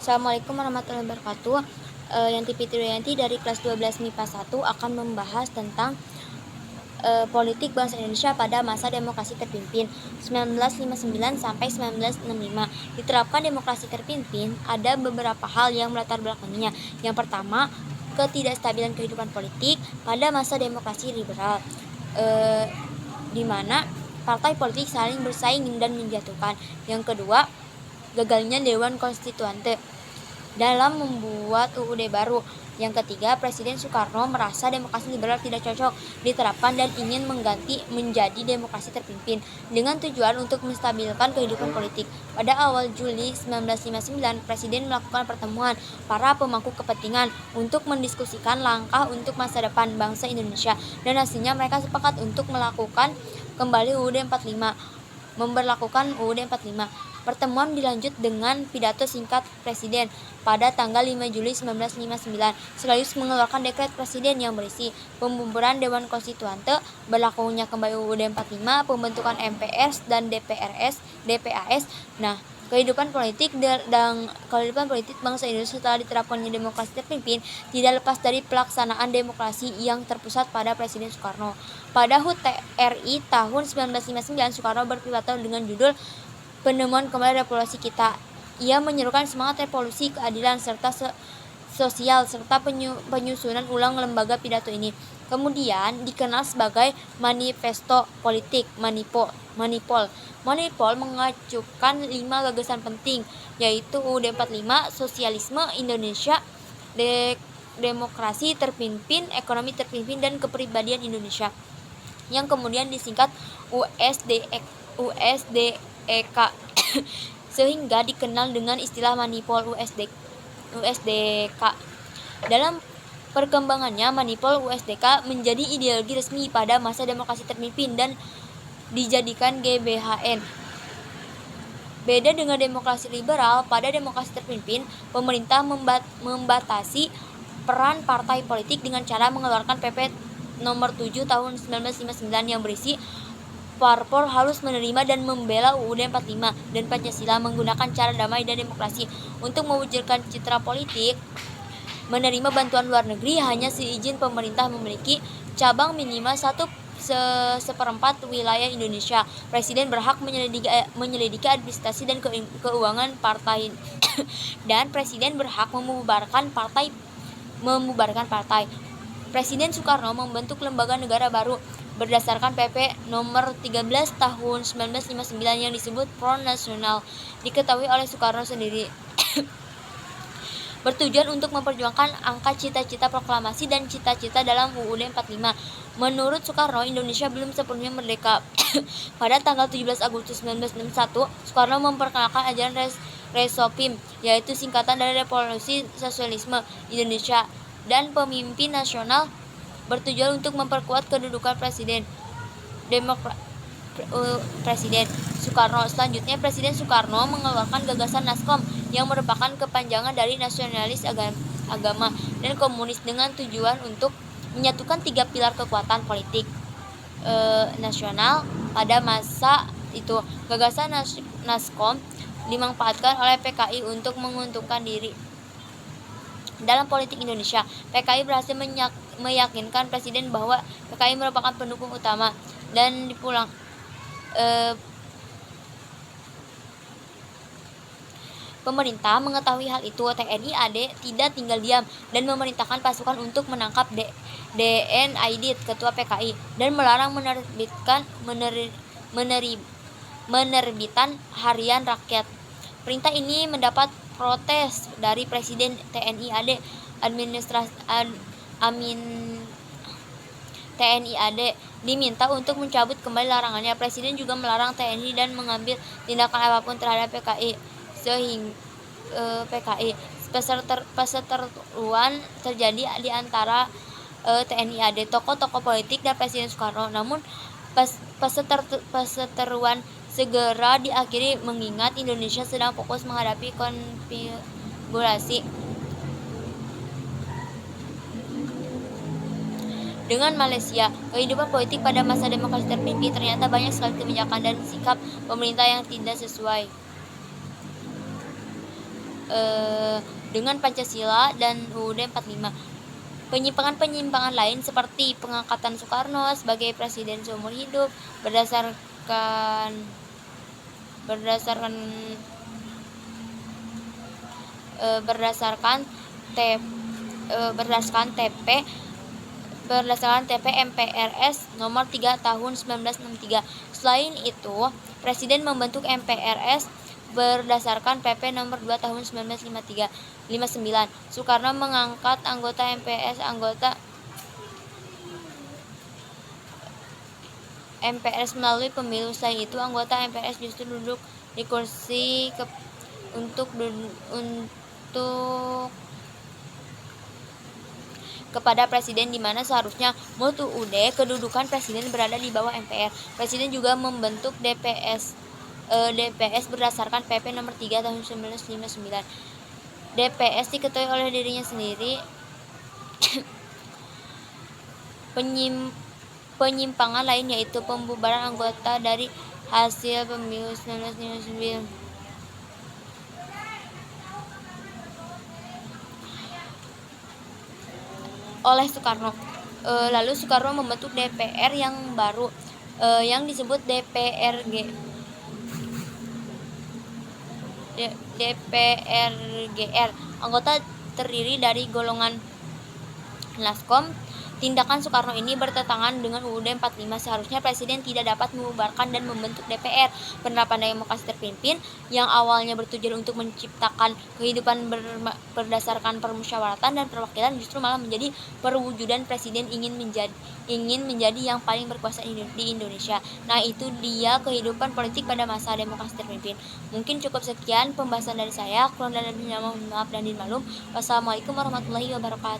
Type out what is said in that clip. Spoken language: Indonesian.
Assalamualaikum warahmatullahi wabarakatuh. Yanti Fitriyanti dari kelas 12 MIPA 1 akan membahas tentang politik bangsa Indonesia pada masa demokrasi terpimpin 1959 sampai 1965. Diterapkan demokrasi terpimpin, ada beberapa hal yang melatar belakanginya. Yang pertama, ketidakstabilan kehidupan politik pada masa demokrasi liberal, di mana partai politik saling bersaing dan menjatuhkan. Yang kedua, gagalnya Dewan Konstituante dalam membuat UUD baru. Yang ketiga, Presiden Soekarno merasa demokrasi liberal tidak cocok diterapkan dan ingin mengganti menjadi demokrasi terpimpin dengan tujuan untuk menstabilkan kehidupan politik. Pada awal Juli 1959, Presiden melakukan pertemuan para pemangku kepentingan untuk mendiskusikan langkah untuk masa depan bangsa Indonesia, dan hasilnya mereka sepakat untuk melakukan kembali UUD 45, memberlakukan UUD 45. Pertemuan dilanjut dengan pidato singkat Presiden pada tanggal 5 Juli 1959, sekaligus mengeluarkan dekret Presiden yang berisi pembubaran Dewan Konstituante, berlakunya kembali UUD 45, pembentukan MPR dan DPAS. Nah, kehidupan politik bangsa Indonesia setelah diterapkannya demokrasi terpimpin tidak lepas dari pelaksanaan demokrasi yang terpusat pada Presiden Soekarno. Pada HUT RI tahun 1959, Soekarno berpidato dengan judul Penemuan Kembali Revolusi Kita. Ia menyerukan semangat revolusi, keadilan, serta sosial, serta penyusunan ulang lembaga pidato ini kemudian dikenal sebagai Manifesto Politik Manipol. Manipol mengajukan 5 gagasan penting, yaitu UUD 45, sosialisme Indonesia, demokrasi terpimpin, ekonomi terpimpin, dan kepribadian Indonesia, yang kemudian disingkat USDEK sehingga dikenal dengan istilah Manipol USDK. Dalam perkembangannya, Manipol USDK menjadi ideologi resmi pada masa demokrasi terpimpin dan dijadikan GBHN. Beda dengan demokrasi liberal, pada demokrasi terpimpin, pemerintah membatasi peran partai politik dengan cara mengeluarkan PP nomor 7 tahun 1959 yang berisi parpol harus menerima dan membela UUD 45 dan Pancasila menggunakan cara damai dan demokrasi. Untuk mewujudkan citra politik, menerima bantuan luar negeri hanya seizin pemerintah memiliki cabang minimal 1/4 wilayah Indonesia. Presiden berhak menyelidiki administrasi dan keuangan partai dan Presiden berhak membubarkan partai. Presiden Soekarno membentuk lembaga negara baru berdasarkan PP nomor 13 tahun 1959 yang disebut Front Nasional, diketahui oleh Soekarno sendiri, bertujuan untuk memperjuangkan angka cita-cita proklamasi dan cita-cita dalam UUD 45. Menurut Soekarno, Indonesia belum sepenuhnya merdeka. Pada tanggal 17 Agustus 1961, Soekarno memperkenalkan ajaran Resopim, yaitu singkatan dari Revolusi Sosialisme Indonesia dan Pemimpin Nasional, bertujuan untuk memperkuat kedudukan Presiden Soekarno. Selanjutnya, Presiden Soekarno mengeluarkan gagasan Naskom yang merupakan kepanjangan dari nasionalis agama dan komunis dengan tujuan untuk menyatukan 3 pilar kekuatan politik nasional pada masa itu. Gagasan Naskom dimanfaatkan oleh PKI untuk menguntungkan diri dalam politik Indonesia. PKI berhasil meyakinkan Presiden bahwa PKI merupakan pendukung utama dan pemerintah mengetahui hal itu. TNI AD tidak tinggal diam dan memerintahkan pasukan untuk menangkap DN Aidit, ketua PKI, dan melarang menerbitan Harian Rakyat. Perintah ini mendapat protes dari Presiden. TNI AD diminta untuk mencabut kembali larangannya. Presiden juga melarang TNI dan mengambil tindakan apapun terhadap PKI. Perseteruan terjadi di antara TNI AD, tokoh-tokoh politik, dan Presiden Soekarno. Namun perseteruan segera diakhiri mengingat Indonesia sedang fokus menghadapi konfigurasi dengan Malaysia. Kehidupan politik pada masa demokrasi terpimpin ternyata banyak sekali kebijakan dan sikap pemerintah yang tidak sesuai dengan Pancasila dan UUD 45. Penyimpangan-penyimpangan lain seperti pengangkatan Soekarno sebagai presiden seumur hidup berdasarkan berdasarkan berdasarkan T berdasarkan TP MPRS nomor 3 tahun 1963. Selain itu, Presiden membentuk MPRS berdasarkan PP nomor 2 tahun 1959. Soekarno mengangkat anggota MPRS melalui pemilu. Selain itu, anggota MPRS justru duduk di kursi kepada presiden, di mana seharusnya mutu UD kedudukan presiden berada di bawah MPR. Presiden juga membentuk DPS berdasarkan PP nomor 3 tahun 1959. DPS diketuai oleh dirinya sendiri. Penyimpangan lain yaitu pembubaran anggota dari hasil pemilu 1959 oleh Soekarno. Lalu Soekarno membentuk DPR yang baru yang disebut DPRGR. Anggota terdiri dari golongan Laskom. Tindakan Soekarno ini bertentangan dengan UUD 45. Seharusnya presiden tidak dapat membubarkan dan membentuk DPR. Penerapan demokrasi terpimpin yang awalnya bertujuan untuk menciptakan kehidupan berdasarkan permusyawaratan dan perwakilan justru malah menjadi perwujudan presiden ingin menjadi yang paling berkuasa di Indonesia. Nah, itu dia kehidupan politik pada masa demokrasi terpimpin. Mungkin cukup sekian pembahasan dari saya. Kurang dan lebihnya mohon maaf dan dimaklum. Wassalamualaikum warahmatullahi wabarakatuh.